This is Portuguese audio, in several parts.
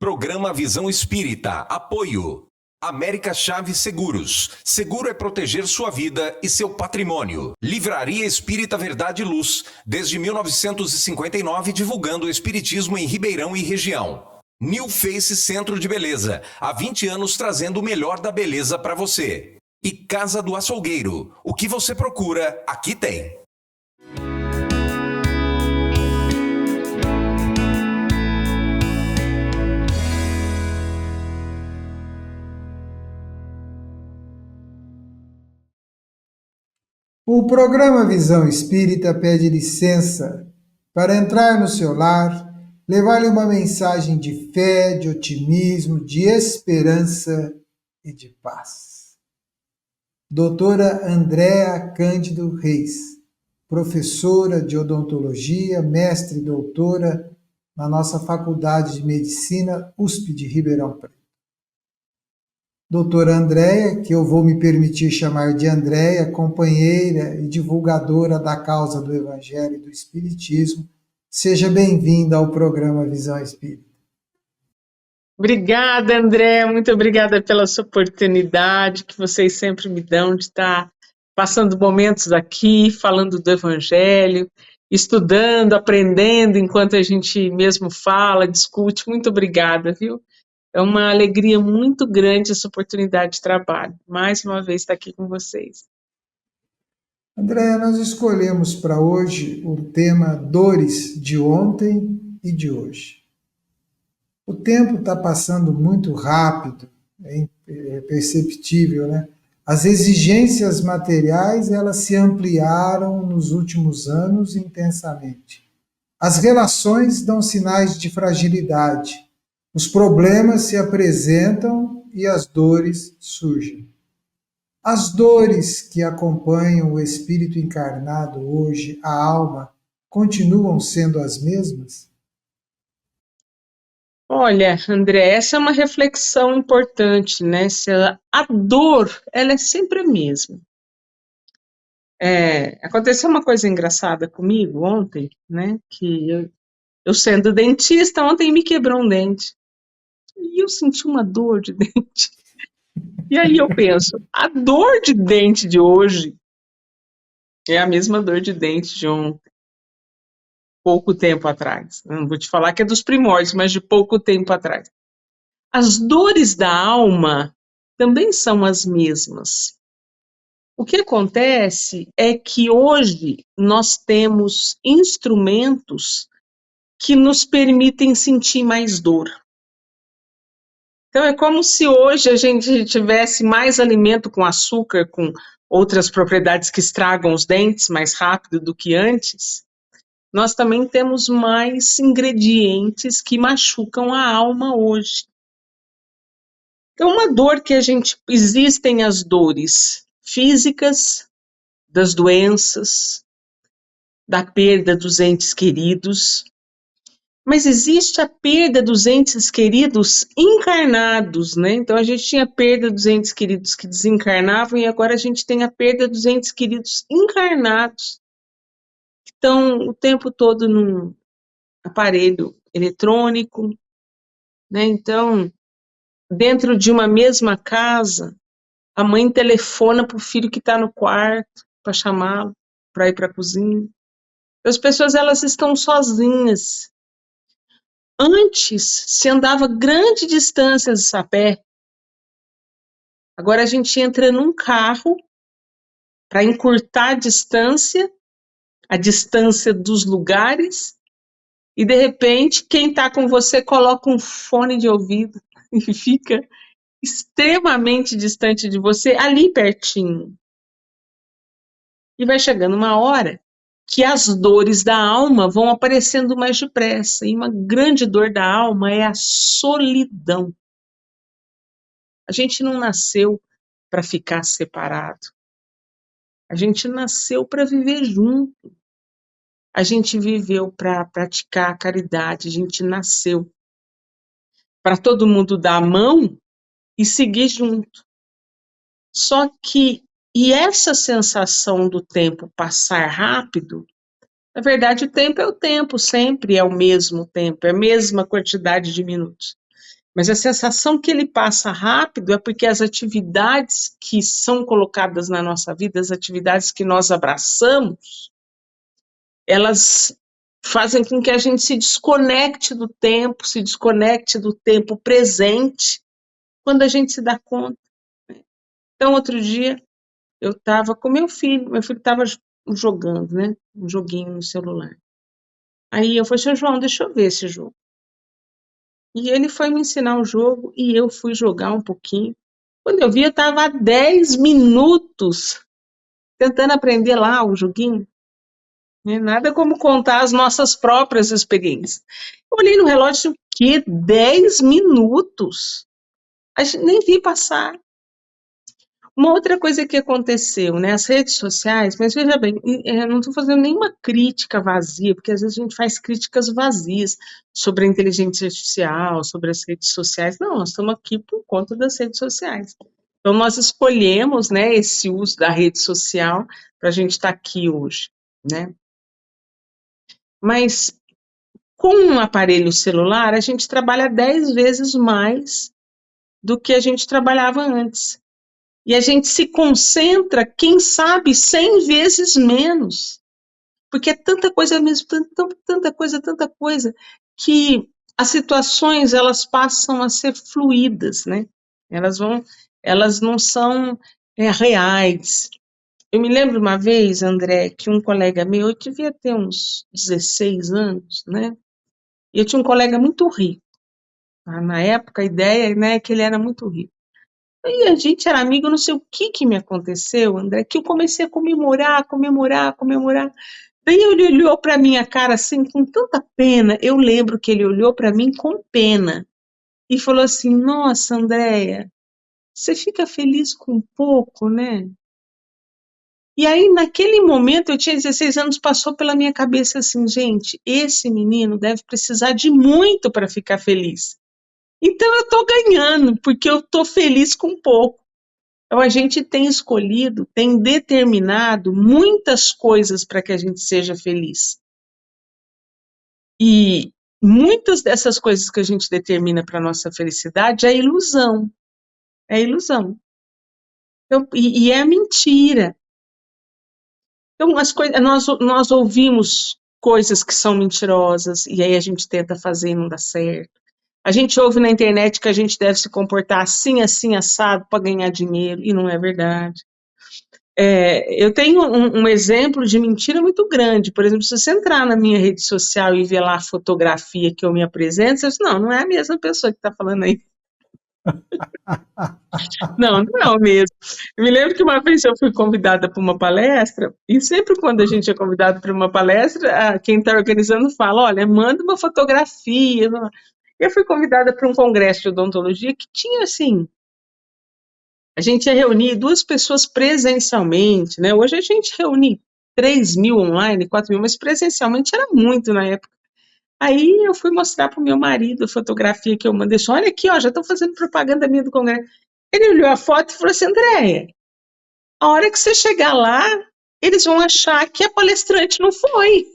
Programa Visão Espírita. Apoio. América Chaves Seguros. Seguro é proteger sua vida e seu patrimônio. Livraria Espírita Verdade e Luz. Desde 1959, divulgando o espiritismo em Ribeirão e região. New Face Centro de Beleza. Há 20 anos trazendo o melhor da beleza para você. E Casa do Açougueiro. O que você procura, aqui tem. O programa Visão Espírita pede licença para entrar no seu lar, levar-lhe uma mensagem de fé, de otimismo, de esperança e de paz. Doutora Andréa Cândido Reis, professora de odontologia, mestre e doutora na nossa Faculdade de Medicina USP de Ribeirão Preto. Doutora Andréa, que eu vou me permitir chamar de Andréa, companheira e divulgadora da causa do Evangelho e do Espiritismo, seja bem-vinda ao programa Visão Espírita. Obrigada, André, muito obrigada pela sua oportunidade que vocês sempre me dão de estar passando momentos aqui, falando do Evangelho, estudando, aprendendo enquanto a gente mesmo fala, discute. Muito obrigada, viu? É uma alegria muito grande essa oportunidade de trabalho. Mais uma vez estar aqui com vocês. Andréa, nós escolhemos para hoje o tema Dores de ontem e de hoje. O tempo está passando muito rápido, é perceptível, né? As exigências materiais, elas se ampliaram nos últimos anos intensamente. As relações dão sinais de fragilidade. Os problemas se apresentam e as dores surgem. As dores que acompanham o espírito encarnado hoje, a alma, continuam sendo as mesmas? Olha, André, essa é uma reflexão importante, né? A dor, ela é sempre a mesma. Aconteceu uma coisa engraçada comigo ontem, né? Que eu sendo dentista, ontem me quebrou um dente. E eu senti uma dor de dente. E aí eu penso, a dor de dente de hoje é a mesma dor de dente de pouco tempo atrás. Não vou te falar que é dos primórdios, mas de pouco tempo atrás. As dores da alma também são as mesmas. O que acontece é que hoje nós temos instrumentos que nos permitem sentir mais dor. Então é como se hoje a gente tivesse mais alimento com açúcar, com outras propriedades que estragam os dentes mais rápido do que antes. Nós também temos mais ingredientes que machucam a alma hoje. Então, uma dor que existem as dores físicas, das doenças, da perda dos entes queridos, mas existe a perda dos entes queridos encarnados, né? Então, a gente tinha a perda dos entes queridos que desencarnavam e agora a gente tem a perda dos entes queridos encarnados, que estão o tempo todo num aparelho eletrônico, né? Então, dentro de uma mesma casa, a mãe telefona para o filho que está no quarto para chamá-lo, para ir para a cozinha. As pessoas, elas estão sozinhas. Antes, se andava grandes distâncias a pé. Agora a gente entra num carro para encurtar a distância dos lugares, e de repente, quem está com você coloca um fone de ouvido e fica extremamente distante de você, ali pertinho. E vai chegando uma hora que as dores da alma vão aparecendo mais depressa. E uma grande dor da alma é a solidão. A gente não nasceu para ficar separado. A gente nasceu para viver junto. A gente viveu para praticar a caridade. A gente nasceu para todo mundo dar a mão e seguir junto. Só que, e essa sensação do tempo passar rápido, na verdade o tempo é o tempo, sempre é o mesmo tempo, é a mesma quantidade de minutos. Mas a sensação que ele passa rápido é porque as atividades que são colocadas na nossa vida, as atividades que nós abraçamos, elas fazem com que a gente se desconecte do tempo presente, quando a gente se dá conta. Então, outro dia, eu estava com meu filho estava jogando, né, um joguinho no celular. Aí eu falei, seu João, deixa eu ver esse jogo. E ele foi me ensinar o jogo e eu fui jogar um pouquinho. Quando eu vi, eu estava há 10 minutos tentando aprender lá o joguinho. Nada como contar as nossas próprias experiências. Eu olhei no relógio, o quê? 10 minutos? A gente nem vi passar. Uma outra coisa que aconteceu, né, as redes sociais, mas veja bem, eu não estou fazendo nenhuma crítica vazia, porque às vezes a gente faz críticas vazias sobre a inteligência artificial, sobre as redes sociais. Não, nós estamos aqui por conta das redes sociais. Então, nós escolhemos, né, esse uso da rede social para a gente estar aqui hoje, né? Mas com um aparelho celular, a gente trabalha 10 vezes mais do que a gente trabalhava antes. E a gente se concentra, quem sabe, 100 vezes menos. Porque é tanta coisa mesmo, tanta coisa, que as situações, elas passam a ser fluídas, né? Elas não são reais. Eu me lembro uma vez, André, que um colega meu, eu devia ter uns 16 anos, né? E eu tinha um colega muito rico. Tá? Na época, a ideia, né, é que ele era muito rico. E a gente era amigo, não sei o que me aconteceu, André, que eu comecei a comemorar. Daí ele olhou para minha cara assim, com tanta pena. Eu lembro que ele olhou para mim com pena e falou assim: Nossa, Andréia, você fica feliz com pouco, né? E aí, naquele momento, eu tinha 16 anos, passou pela minha cabeça assim: gente, esse menino deve precisar de muito para ficar feliz. Então, eu estou ganhando, porque eu estou feliz com pouco. Então, a gente tem escolhido, tem determinado muitas coisas para que a gente seja feliz. E muitas dessas coisas que a gente determina para a nossa felicidade é ilusão. É ilusão. Então, e é mentira. Então, nós ouvimos coisas que são mentirosas e aí a gente tenta fazer e não dá certo. A gente ouve na internet que a gente deve se comportar assim, assim, assado para ganhar dinheiro e não é verdade. Eu tenho um exemplo de mentira muito grande. Por exemplo, se você entrar na minha rede social e ver lá a fotografia que eu me apresento, você diz, não é a mesma pessoa que está falando aí. Não é o mesmo. Eu me lembro que uma vez eu fui convidada para uma palestra, e sempre quando a gente é convidado para uma palestra, quem está organizando fala, olha, manda uma fotografia. Eu fui convidada para um congresso de odontologia que tinha, assim, a gente ia reunir 2 pessoas presencialmente, né? Hoje a gente reúne 3.000 online, 4.000, mas presencialmente era muito na época. Aí eu fui mostrar para o meu marido a fotografia que eu mandei. Disse, olha aqui, ó, já estão fazendo propaganda minha do congresso. Ele olhou a foto e falou assim, Andréia, a hora que você chegar lá, eles vão achar que a palestrante não foi.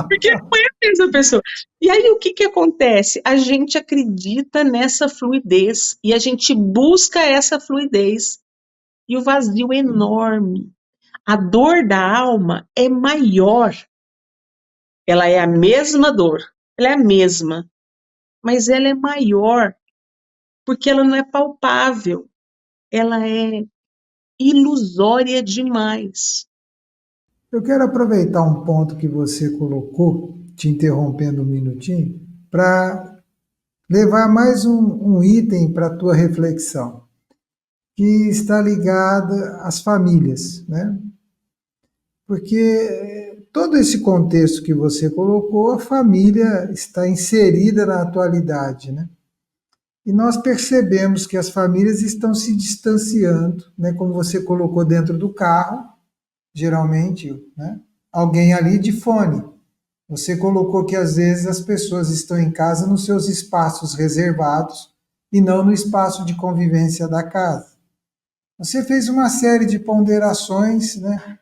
Porque não é a mesma pessoa. E aí o que acontece? A gente acredita nessa fluidez e a gente busca essa fluidez. E o vazio é enorme. A dor da alma é maior. Ela é a mesma dor. Ela é a mesma. Mas ela é maior. Porque ela não é palpável. Ela é ilusória demais. Eu quero aproveitar um ponto que você colocou, te interrompendo um minutinho, para levar mais um item para a tua reflexão, que está ligada às famílias, né? Porque todo esse contexto que você colocou, a família está inserida na atualidade, né? E nós percebemos que as famílias estão se distanciando, né? Como você colocou dentro do carro, geralmente, né? Alguém ali de fone. Você colocou que às vezes as pessoas estão em casa nos seus espaços reservados e não no espaço de convivência da casa. Você fez uma série de ponderações, né?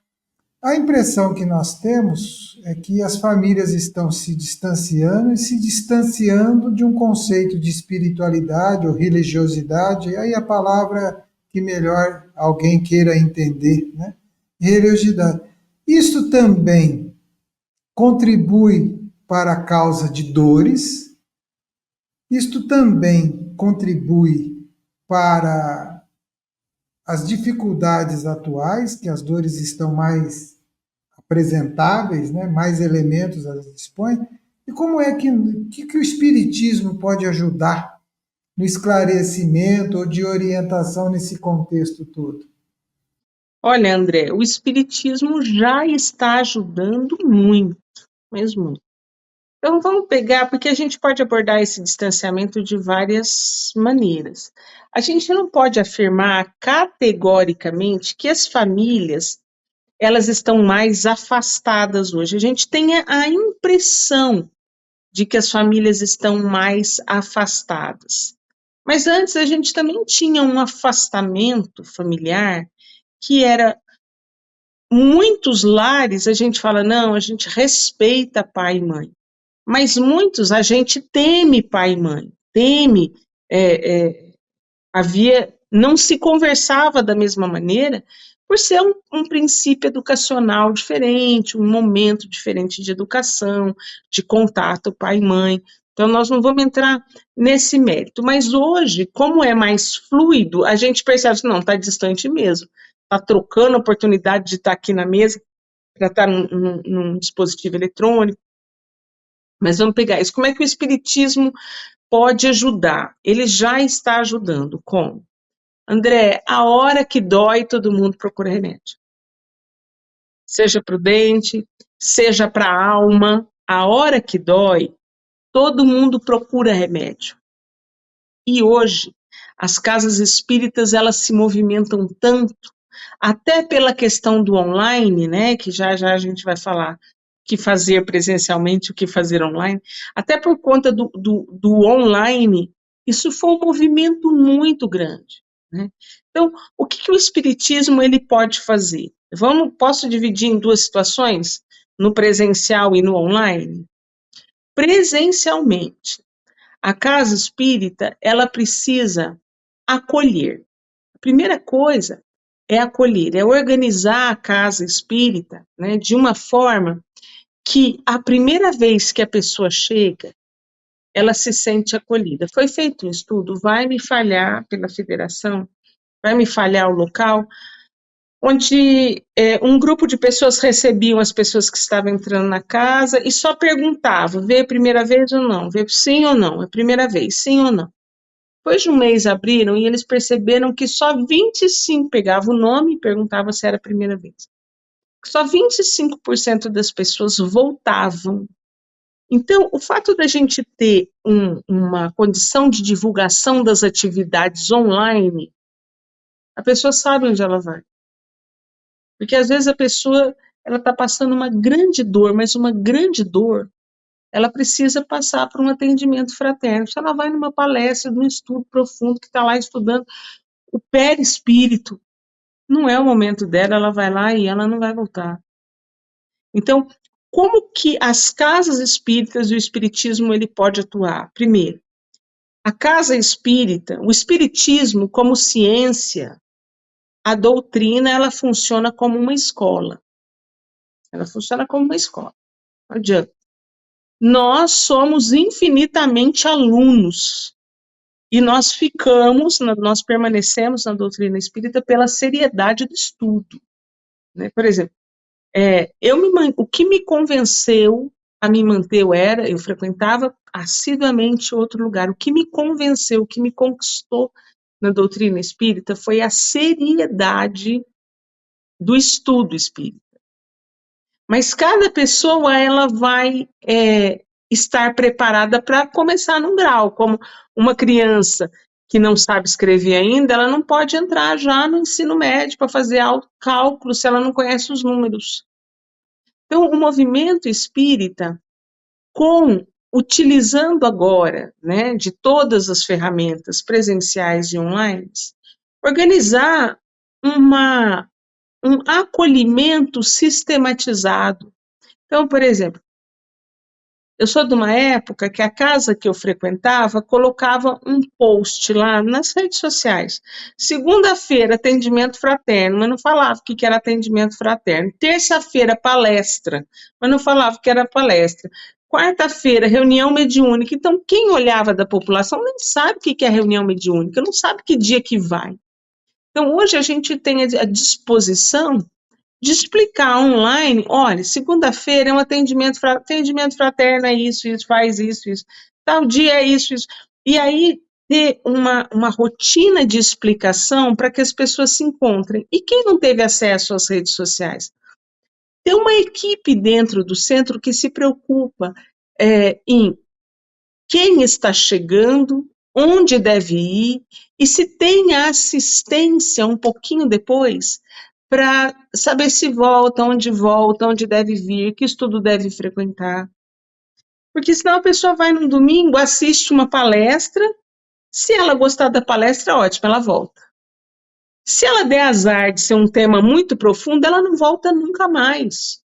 A impressão que nós temos é que as famílias estão se distanciando e se distanciando de um conceito de espiritualidade ou religiosidade, e aí a palavra que melhor alguém queira entender, né? Religiosidade. Isso também contribui para a causa de dores, isto também contribui para as dificuldades atuais, que as dores estão mais apresentáveis, né? Mais elementos elas dispõem. E como é que o Espiritismo pode ajudar no esclarecimento ou de orientação nesse contexto todo? Olha, André, o Espiritismo já está ajudando muito, mesmo. Então vamos pegar, porque a gente pode abordar esse distanciamento de várias maneiras. A gente não pode afirmar categoricamente que as famílias elas estão mais afastadas hoje. A gente tem a impressão de que as famílias estão mais afastadas. Mas antes a gente também tinha um afastamento familiar que era muitos lares a gente fala, não, a gente respeita pai e mãe. Mas muitos a gente teme pai e mãe, teme, não se conversava da mesma maneira, por ser um princípio educacional diferente, um momento diferente de educação, de contato pai e mãe. Então, nós não vamos entrar nesse mérito. Mas hoje, como é mais fluido, a gente percebe que não, está distante mesmo. Está trocando a oportunidade de estar aqui na mesa para estar num dispositivo eletrônico. Mas vamos pegar isso. Como é que o Espiritismo pode ajudar? Ele já está ajudando. Como? André, a hora que dói, todo mundo procura remédio. Seja para o dente, seja para a alma. A hora que dói, todo mundo procura remédio. E hoje, as casas espíritas, elas se movimentam tanto, até pela questão do online, né, que já a gente vai falar, o que fazer presencialmente, o que fazer online, até por conta do online, isso foi um movimento muito grande, né? Então, o que o Espiritismo ele pode fazer? Posso dividir em duas situações, no presencial e no online? Presencialmente, a casa espírita, ela precisa acolher. A primeira coisa é acolher, é organizar a casa espírita, né, de uma forma que a primeira vez que a pessoa chega, ela se sente acolhida. Foi feito um estudo, vai me falhar pela federação, vai me falhar o local, onde um grupo de pessoas recebiam as pessoas que estavam entrando na casa e só perguntava, veio a primeira vez ou não? Veio sim ou não? É a primeira vez, sim ou não? Depois de um mês abriram e eles perceberam que só 25 pegavam o nome e perguntavam se era a primeira vez. Só 25% das pessoas voltavam. Então, o fato da gente ter uma condição de divulgação das atividades online, a pessoa sabe onde ela vai. Porque às vezes a pessoa ela está passando uma grande dor, mas uma grande dor, ela precisa passar por um atendimento fraterno. Se ela vai numa palestra, num estudo profundo, que está lá estudando o perispírito, não é o momento dela, ela vai lá e ela não vai voltar. Então, como que as casas espíritas e o espiritismo ele pode atuar? Primeiro, a casa espírita, o espiritismo como ciência, a doutrina, ela funciona como uma escola. Ela funciona como uma escola. Não adianta. Nós somos infinitamente alunos e nós permanecemos na doutrina espírita pela seriedade do estudo. Né? Por exemplo, o que me convenceu a me manter, eu frequentava assiduamente outro lugar. O que me convenceu, o que me conquistou na doutrina espírita foi a seriedade do estudo espírita. Mas cada pessoa ela vai estar preparada para começar num grau, como uma criança que não sabe escrever ainda, ela não pode entrar já no ensino médio para fazer cálculo se ela não conhece os números. Então, o movimento espírita, utilizando agora, né, de todas as ferramentas presenciais e online, organizar uma um acolhimento sistematizado. Então, por exemplo, eu sou de uma época que a casa que eu frequentava colocava um post lá nas redes sociais. Segunda-feira, atendimento fraterno, mas não falava o que era atendimento fraterno. Terça-feira, palestra, mas não falava o que era palestra. Quarta-feira, reunião mediúnica. Então, quem olhava da população nem sabe o que é reunião mediúnica, não sabe que dia que vai. Então, hoje a gente tem a disposição de explicar online, olha, segunda-feira é um atendimento fraterno, é isso, faz isso, tal dia é isso. E aí ter uma rotina de explicação para que as pessoas se encontrem. E quem não teve acesso às redes sociais? Tem uma equipe dentro do centro que se preocupa em quem está chegando, onde deve ir, e se tem a assistência um pouquinho depois, para saber se volta, onde deve vir, que estudo deve frequentar. Porque senão a pessoa vai num domingo, assiste uma palestra, se ela gostar da palestra, ótimo, ela volta. Se ela der azar de ser um tema muito profundo, ela não volta nunca mais.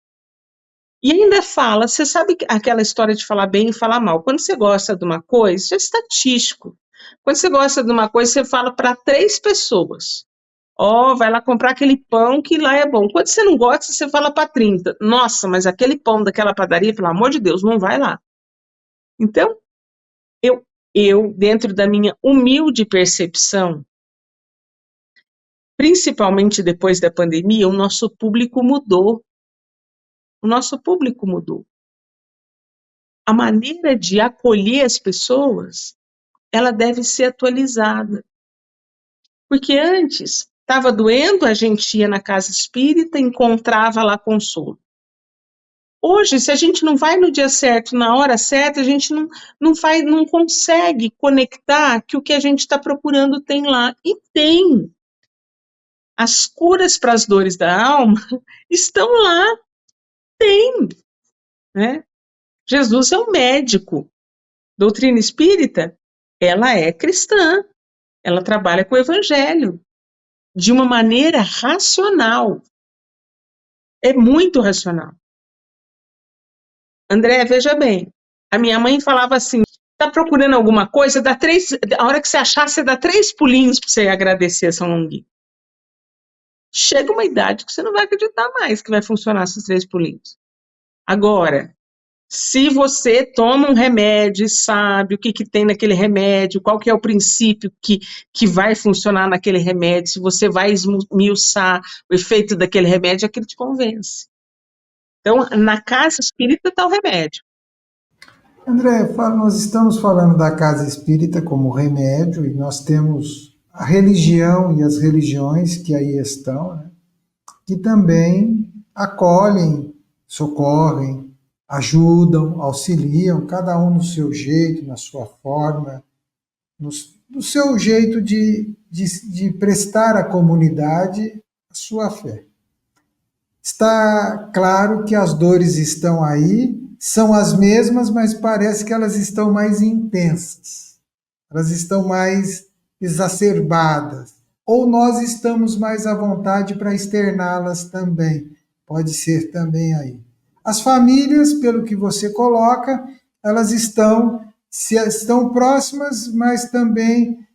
E ainda fala, você sabe aquela história de falar bem e falar mal. Quando você gosta de uma coisa, isso é estatístico. Quando você gosta de uma coisa, você fala para 3 pessoas. Ó, vai lá comprar aquele pão que lá é bom. Quando você não gosta, você fala para 30. Nossa, mas aquele pão daquela padaria, pelo amor de Deus, não vai lá. Então, eu dentro da minha humilde percepção, principalmente depois da pandemia, o nosso público mudou. O nosso público mudou. A maneira de acolher as pessoas, ela deve ser atualizada. Porque antes, estava doendo, a gente ia na casa espírita, encontrava lá consolo. Hoje, se a gente não vai no dia certo, na hora certa, a gente não consegue conectar que o que a gente está procurando tem lá. E tem. As curas para as dores da alma estão lá. Tem. Né? Jesus é um médico. Doutrina espírita, ela é cristã. Ela trabalha com o evangelho de uma maneira racional. É muito racional. André, veja bem, a minha mãe falava assim, está procurando alguma coisa, a hora que você achar, você dá 3 pulinhos para você agradecer a São Longuinho. Chega uma idade que você não vai acreditar mais que vai funcionar esses 3 pulinhos. Agora, se você toma um remédio e sabe o que tem naquele remédio, qual que é o princípio que vai funcionar naquele remédio, se você vai esmiuçar o efeito daquele remédio, aquilo te convence. Então, na casa espírita está o remédio. André, nós estamos falando da casa espírita como remédio e nós temos a religião e as religiões que aí estão, né, que também acolhem, socorrem, ajudam, auxiliam, cada um no seu jeito, na sua forma, no seu jeito de prestar à comunidade a sua fé. Está claro que as dores estão aí, são as mesmas, mas parece que elas estão mais intensas, elas estão mais exacerbadas, ou nós estamos mais à vontade para externá-las também, pode ser também aí. As famílias, pelo que você coloca, elas estão próximas, mas também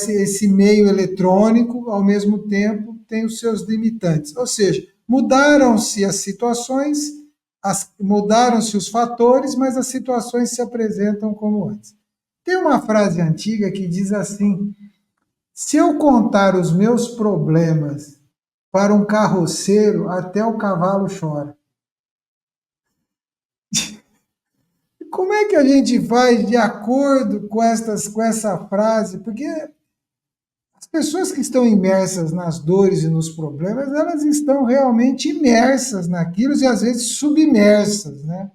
esse meio eletrônico, ao mesmo tempo, tem os seus limitantes. Ou seja, mudaram-se as situações, mudaram-se os fatores, mas as situações se apresentam como antes. Tem uma frase antiga que diz assim: se eu contar os meus problemas para um carroceiro, até o cavalo chora. Como é que a gente faz de acordo com essa frase? Porque as pessoas que estão imersas nas dores e nos problemas, elas estão realmente imersas naquilo e às vezes submersas, né?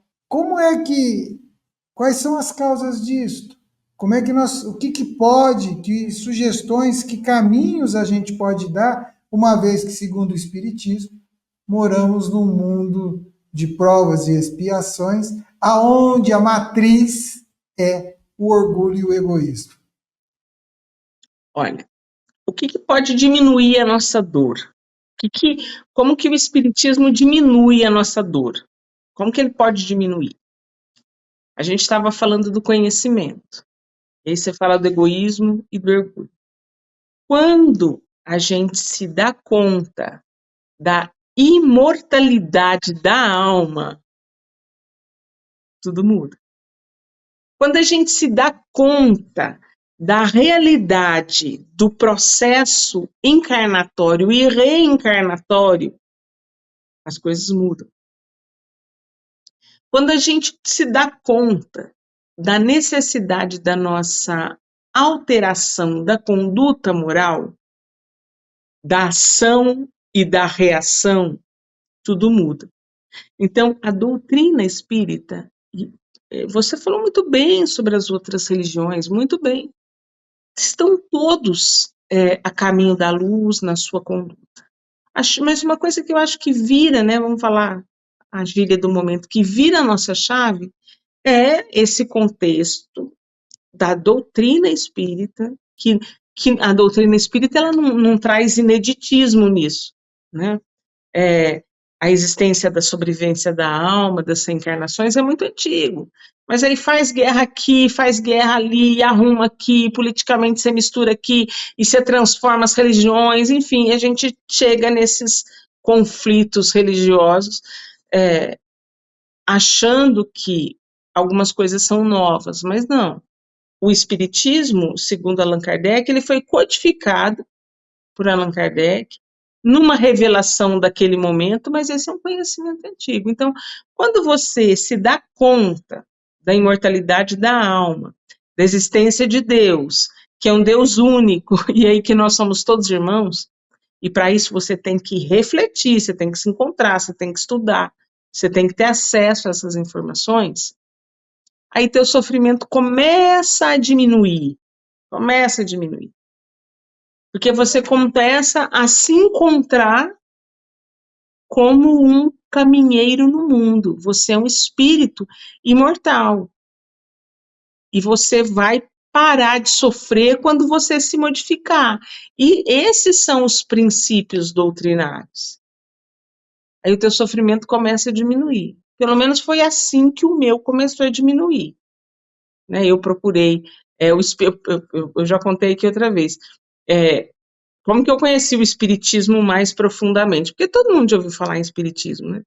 Quais são as causas disto? Como é que o que pode, que sugestões, que caminhos a gente pode dar, uma vez que, segundo o Espiritismo, moramos num mundo de provas e expiações, aonde a matriz é o orgulho e o egoísmo? Olha, o que pode diminuir a nossa dor? Como que o espiritismo diminui a nossa dor? Como que ele pode diminuir? A gente estava falando do conhecimento. E aí você fala do egoísmo e do orgulho. Quando a gente se dá conta da imortalidade da alma, tudo muda. Quando a gente se dá conta da realidade do processo encarnatório e reencarnatório, as coisas mudam. Quando a gente se dá conta da necessidade da nossa alteração da conduta moral, da ação e da reação, tudo muda. Então, a doutrina espírita, você falou muito bem sobre as outras religiões, muito bem. Estão todos a caminho da luz na sua conduta. Mas uma coisa que eu acho que vira, né, vamos falar a gíria do momento, que vira a nossa chave, é esse contexto da doutrina espírita, que a doutrina espírita ela não traz ineditismo nisso, né? A existência da sobrevivência da alma, das reencarnações é muito antigo, mas aí faz guerra aqui, faz guerra ali, arruma aqui, politicamente você mistura aqui, e você transforma as religiões, enfim, a gente chega nesses conflitos religiosos, achando que algumas coisas são novas, mas não. O espiritismo, segundo Allan Kardec, ele foi codificado por Allan Kardec numa revelação daquele momento, mas esse é um conhecimento antigo. Então, quando você se dá conta da imortalidade da alma, da existência de Deus, que é um Deus único, e aí que nós somos todos irmãos, e para isso você tem que refletir, você tem que se encontrar, você tem que estudar, você tem que ter acesso a essas informações, aí teu sofrimento começa a diminuir. Porque você começa a se encontrar como um caminheiro no mundo. Você é um espírito imortal. E você vai parar de sofrer quando você se modificar. E esses são os princípios doutrinários. Aí o teu sofrimento começa a diminuir. Pelo menos foi assim que o meu começou a diminuir. Né? Eu procurei, eu já contei aqui outra vez, como que eu conheci o espiritismo mais profundamente? Porque todo mundo já ouviu falar em espiritismo, né?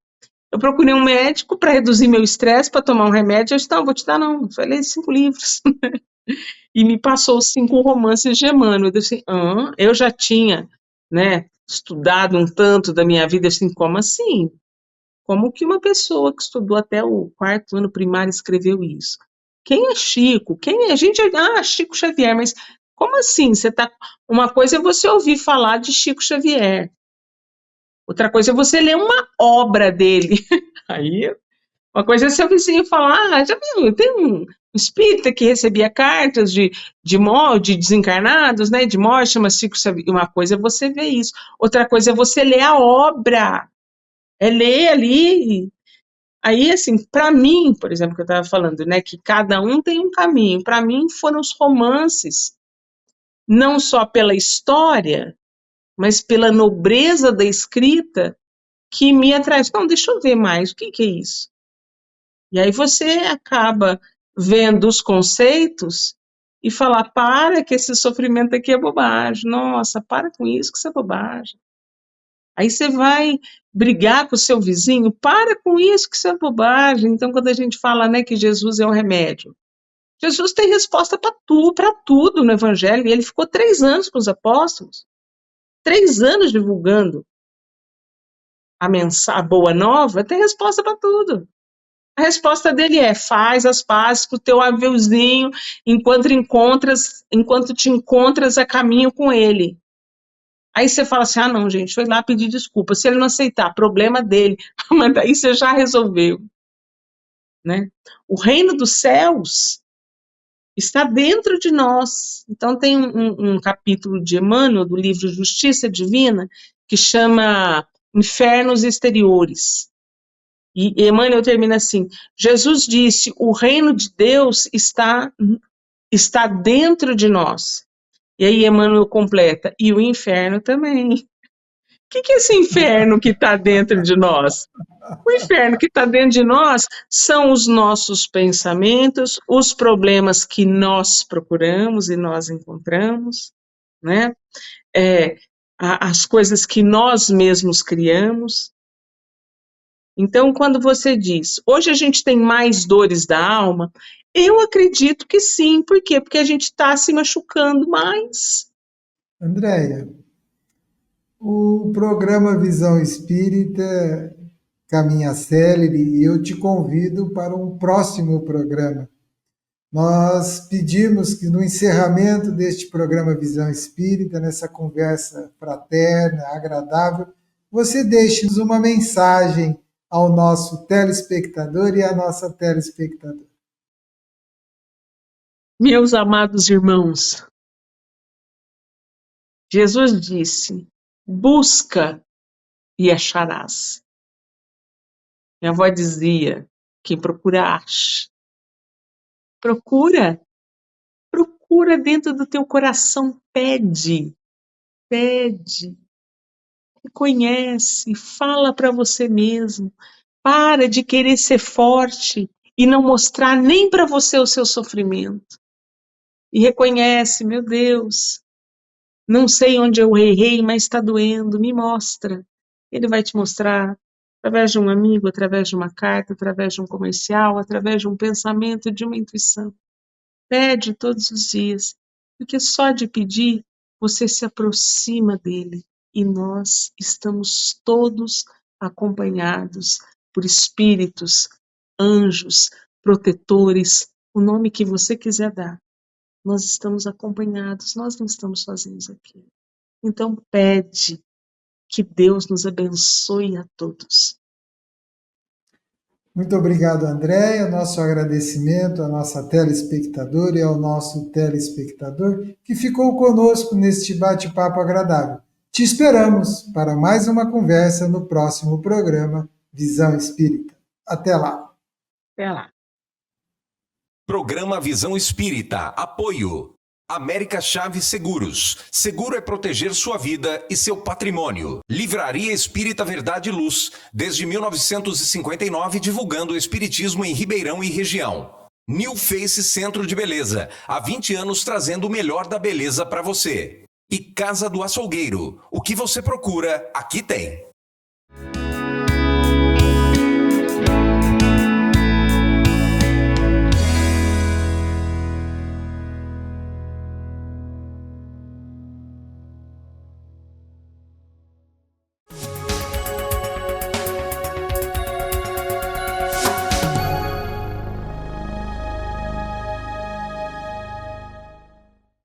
Eu procurei um médico para reduzir meu estresse, para tomar um remédio. Eu disse, não, vou te dar não. Eu falei, 5 livros. E me passou 5 romances de Emmanuel. Eu disse, eu já tinha, né, estudado um tanto da minha vida. Eu disse, como assim? Como que uma pessoa que estudou até o 4º ano primário escreveu isso? Quem é Chico? Quem é? A gente, Chico Xavier, mas como assim? Uma coisa é você ouvir falar de Chico Xavier. Outra coisa é você ler uma obra dele. Aí, uma coisa é seu vizinho falar, já viu, tem um espírita que recebia cartas de desencarnados, né, de morte, chama Chico Xavier. Uma coisa é você ver isso. Outra coisa é você ler a obra. É ler ali. Aí, assim, para mim, por exemplo, que eu estava falando, né, que cada um tem um caminho. Para mim, foram os romances, não só pela história, mas pela nobreza da escrita, que me atrai. Não, deixa eu ver mais, o que é isso? E aí você acaba vendo os conceitos e falar, para que esse sofrimento aqui é bobagem. Nossa, para com isso que isso é bobagem. Aí você vai brigar com o seu vizinho, para com isso que isso é bobagem. Então, quando a gente fala, né, que Jesus é o remédio, Jesus tem resposta para tudo no Evangelho, e ele ficou 3 anos com os apóstolos, 3 anos divulgando a boa nova, tem resposta para tudo. A resposta dele é, faz as pazes com o teu aveuzinho enquanto te encontras a caminho com ele. Aí você fala assim, não, gente, foi lá pedir desculpa. Se ele não aceitar, problema dele. Mas daí você já resolveu. Né? O reino dos céus está dentro de nós. Então tem um capítulo de Emmanuel, do livro Justiça Divina, que chama Infernos Exteriores. E Emmanuel termina assim, Jesus disse, o reino de Deus está dentro de nós. E aí Emmanuel completa, e o inferno também. que é esse inferno que está dentro de nós? O inferno que está dentro de nós são os nossos pensamentos, os problemas que nós procuramos e nós encontramos, né? As coisas que nós mesmos criamos. Então, quando você diz, hoje a gente tem mais dores da alma, eu acredito que sim. Por quê? Porque a gente está se machucando mais. Andréia, o programa Visão Espírita caminha célere e eu te convido para um próximo programa. Nós pedimos que no encerramento deste programa Visão Espírita, nessa conversa fraterna, agradável, você deixe-nos uma mensagem ao nosso telespectador e à nossa telespectadora. Meus amados irmãos, Jesus disse, busca e acharás. Minha avó dizia, quem procura acha. Procura dentro do teu coração, pede, reconhece, fala para você mesmo. Para de querer ser forte e não mostrar nem para você o seu sofrimento. E reconhece, meu Deus, não sei onde eu errei, mas está doendo, me mostra. Ele vai te mostrar através de um amigo, através de uma carta, através de um comercial, através de um pensamento, de uma intuição. Pede todos os dias, porque só de pedir você se aproxima dele e nós estamos todos acompanhados por espíritos, anjos, protetores, o nome que você quiser dar. Nós estamos acompanhados, nós não estamos sozinhos aqui. Então pede que Deus nos abençoe a todos. Muito obrigado, Andréia. Nosso agradecimento à nossa telespectadora e ao nosso telespectador que ficou conosco neste bate-papo agradável. Te esperamos para mais uma conversa no próximo programa Visão Espírita. Até lá. Até lá. Programa Visão Espírita. Apoio. América Chaves Seguros. Seguro é proteger sua vida e seu patrimônio. Livraria Espírita Verdade e Luz. Desde 1959, divulgando o espiritismo em Ribeirão e região. New Face Centro de Beleza. Há 20 anos trazendo o melhor da beleza para você. E Casa do Açougueiro. O que você procura, aqui tem.